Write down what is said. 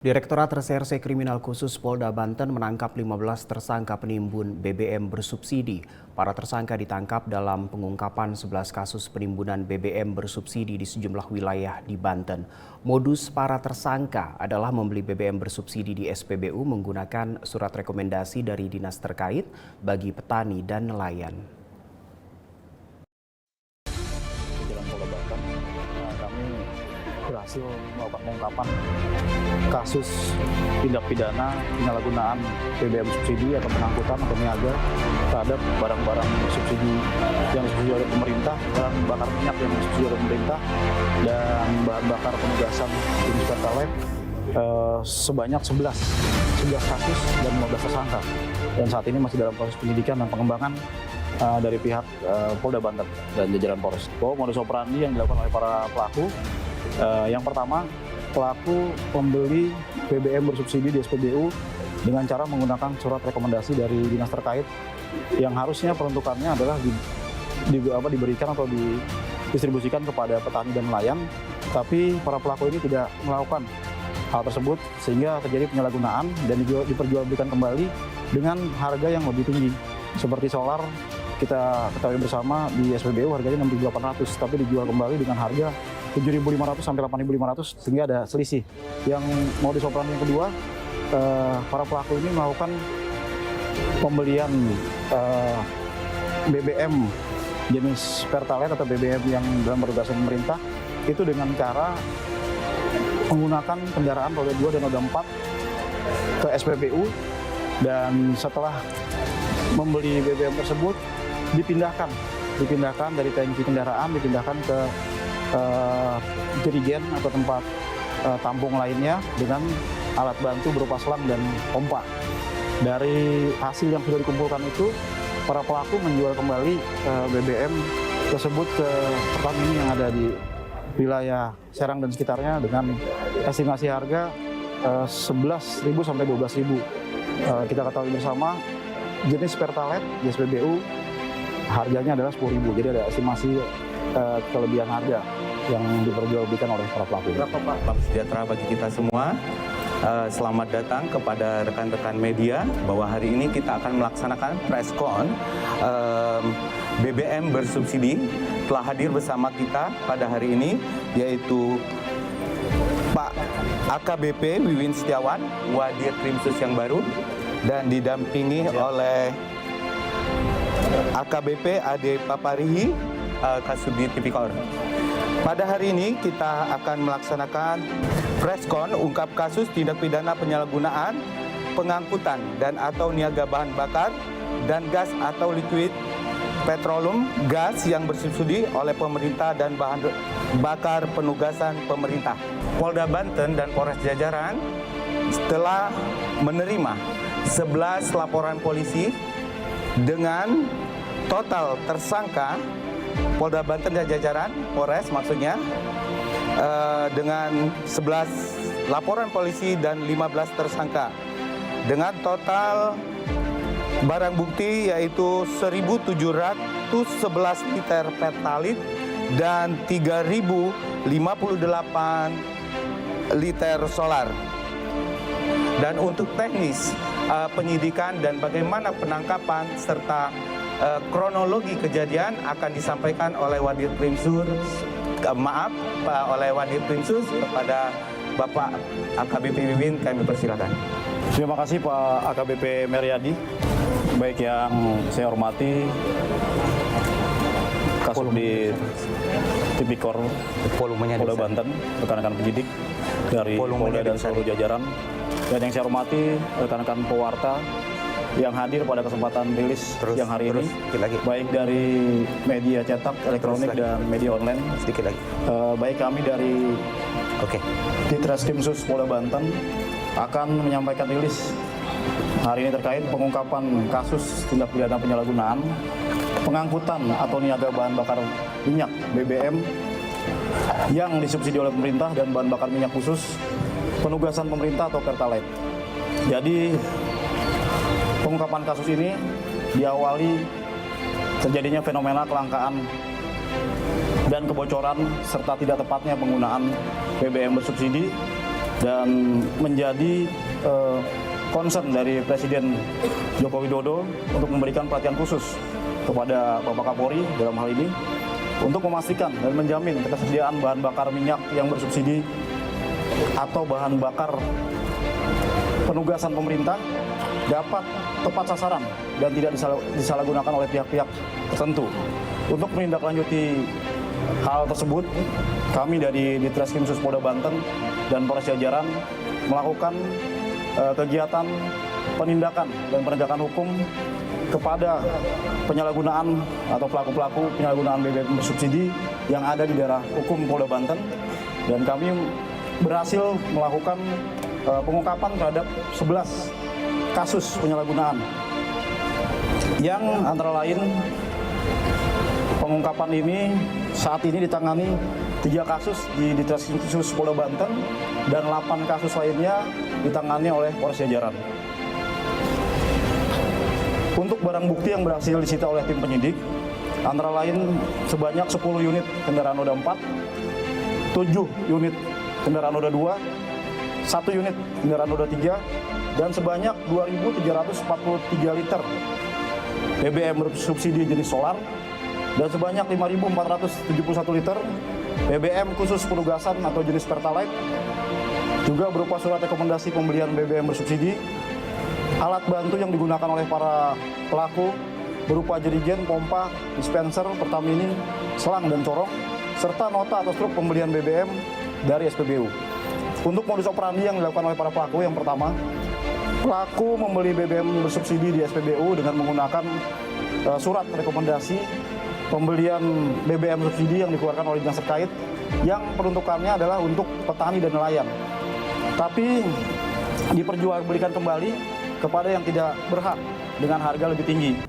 Direktorat Reserse Kriminal Khusus Polda Banten menangkap 15 tersangka penimbun BBM bersubsidi. Para tersangka ditangkap dalam pengungkapan 11 kasus penimbunan BBM bersubsidi di sejumlah wilayah di Banten. Modus para tersangka adalah membeli BBM bersubsidi di SPBU menggunakan surat rekomendasi dari dinas terkait bagi petani dan nelayan. Berhasil melakukan pengungkapan kasus tindak pidana penyalahgunaan BBM subsidi atau pengangkutan atau niaga terhadap barang-barang subsidi yang disubsidi oleh pemerintah, bahan bakar minyak yang disubsidi oleh pemerintah, dan bahan bakar penugasan jenis Pertalite sebanyak 11 kasus dan 15 tersangka. Dan saat ini masih dalam proses penyidikan dan pengembangan dari pihak Polda Banten dan jajaran Polres. Modus operandi yang dilakukan oleh para pelaku, yang pertama, pelaku membeli BBM bersubsidi di SPBU dengan cara menggunakan surat rekomendasi dari dinas terkait yang harusnya peruntukannya adalah diberikan atau didistribusikan kepada petani dan nelayan, tapi para pelaku ini tidak melakukan hal tersebut sehingga terjadi penyalahgunaan dan diperjualbelikan kembali dengan harga yang lebih tinggi. Seperti solar, kita ketahui bersama di SPBU harganya 6.800, tapi dijual kembali dengan harga 7.500 sampai 8.500 sehingga ada selisih. Yang modus operandi yang kedua, para pelaku ini melakukan pembelian BBM jenis Pertalite atau BBM yang dalam penugasan pemerintah itu dengan cara menggunakan kendaraan roda 2 dan roda 4 ke SPBU, dan setelah membeli BBM tersebut dipindahkan dari tangki kendaraan, dipindahkan ke jerigen atau tempat tampung lainnya dengan alat bantu berupa selang dan pompa. Dari hasil yang sudah dikumpulkan itu, para pelaku menjual kembali BBM tersebut ke Pertamina yang ada di wilayah Serang dan sekitarnya dengan estimasi harga 11.000 sampai 12.000. Kita ketahui bersama jenis Pertalite di SPBU harganya adalah 10.000. Jadi ada estimasi kelebihan harga yang diperjualbelikan oleh para pelaku. Salam sejahtera bagi kita semua. Selamat datang kepada rekan-rekan media bahwa hari ini kita akan melaksanakan preskon BBM bersubsidi. Telah hadir bersama kita pada hari ini yaitu Pak AKBP Wiwin Setiawan, Wadir Krimsus yang baru, dan didampingi oleh AKBP Ade Paparihi, Kasubdit Tipikor. Pada hari ini kita akan melaksanakan preskon ungkap kasus tindak pidana penyalahgunaan pengangkutan dan atau niaga bahan bakar dan gas atau liquid petroleum gas yang bersubsidi oleh pemerintah dan bahan bakar penugasan pemerintah. Polda Banten dan Polres jajaran telah menerima 11 laporan polisi dengan total tersangka Polda Banten dan jajaran Polres maksudnya dengan 11 laporan polisi dan 15 tersangka dengan total barang bukti yaitu 1.711 liter Pertalite dan 3.058 liter solar. Dan untuk teknis penyidikan dan bagaimana penangkapan serta kronologi kejadian akan disampaikan oleh Wadir Krimsus, oleh Wadir Krimsus kepada Bapak AKBP Wiwin. Kami persilakan. Terima kasih Pak AKBP Meriadi. Baik yang saya hormati Kasubdit Tipikor Polda Banten, rekan-rekan penyidik dari Polda dan seluruh jajaran, dan yang saya hormati rekan-rekan pewarta yang hadir pada kesempatan rilis yang hari ini, baik dari media cetak, elektronik, dan media online. Baik kami dari Ditreskrimsus Polda Banten akan menyampaikan rilis hari ini terkait pengungkapan kasus tindak pidana penyalahgunaan pengangkutan atau niaga bahan bakar minyak BBM yang disubsidi oleh pemerintah dan bahan bakar minyak khusus penugasan pemerintah atau Pertalite. Jadi pengungkapan kasus ini diawali terjadinya fenomena kelangkaan dan kebocoran serta tidak tepatnya penggunaan BBM bersubsidi dan menjadi concern dari Presiden Joko Widodo untuk memberikan perhatian khusus kepada Bapak Kapolri dalam hal ini untuk memastikan dan menjamin ketersediaan bahan bakar minyak yang bersubsidi atau bahan bakar penugasan pemerintah dapat tepat sasaran dan tidak disalahgunakan oleh pihak-pihak tertentu. Untuk menindaklanjuti hal tersebut, kami dari Ditreskrim Sus Polda Banten dan Polres jajaran melakukan kegiatan penindakan dan penegakan hukum kepada penyalahgunaan atau pelaku-pelaku penyalahgunaan BBM bersubsidi yang ada di daerah hukum Polda Banten, dan kami berhasil melakukan pengungkapan terhadap 11 kasus penyalahgunaan yang antara lain pengungkapan ini saat ini ditangani 3 kasus di Ditreskrim Sus Polda Banten dan 8 kasus lainnya ditangani oleh Polres jajaran. Untuk barang bukti yang berhasil disita oleh tim penyidik antara lain sebanyak 10 unit kendaraan roda 4, 7 unit kendaraan roda 2, 1 unit kendaraan roda 3, dan sebanyak 2.343 liter BBM bersubsidi jenis solar dan sebanyak 5.471 liter BBM khusus penugasan atau jenis Pertalite, juga berupa surat rekomendasi pembelian BBM bersubsidi, alat bantu yang digunakan oleh para pelaku berupa jerigen, pompa, dispenser, Pertamini, selang dan corong, serta nota atau struk pembelian BBM dari SPBU. Untuk modus operandi yang dilakukan oleh para pelaku, yang pertama, pelaku membeli BBM bersubsidi di SPBU dengan menggunakan surat rekomendasi pembelian BBM subsidi yang dikeluarkan oleh dinas terkait yang peruntukannya adalah untuk petani dan nelayan. Tapi diperjualbelikan kembali kepada yang tidak berhak dengan harga lebih tinggi.